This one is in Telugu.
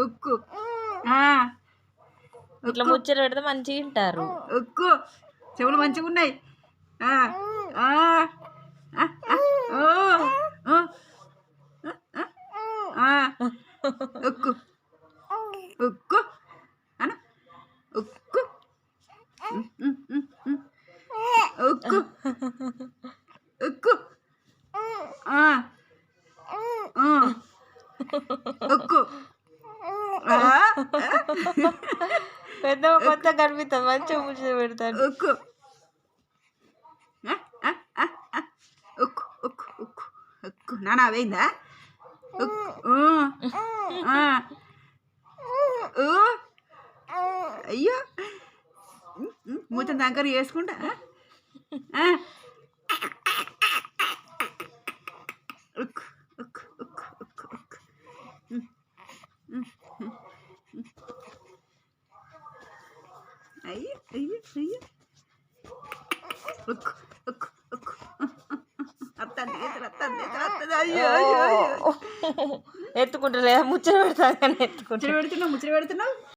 ఉక్కు ఇట్లా ముచ్చట పెడితే మంచిగా వింటారు. ఉక్కు చెవులు మంచిగా ఉన్నాయి. ఉక్కు ఉక్కు అను ఉక్కు ఉక్కు ఉక్కు ఉక్కు పెద్ద కొత్త కనిపిస్తుంది, మంచిగా ముచ్చట పెడతాను. ఉక్కు ఉక్కు ఉక్కు ఉక్కు ఉక్కు నానా వేయిందా ఉక్కు అయ్యో మూతం దగ్గర చేసుకుంటా. ఉక్కు ఉక్కు ఉక్కు ఉక్కు ఉక్కు అయ్యో అయ్యో అయ్యో ఉక్కు ఉక్కు ఉక్కు అత్తంది అత్తంది అత్తంది. అయ్యో అయ్యో ఎత్తుకుంటా లేదా ముచ్చట పెడతా కానీ ఎత్తుకుంటా. ముచ్చట పెడుతున్నావు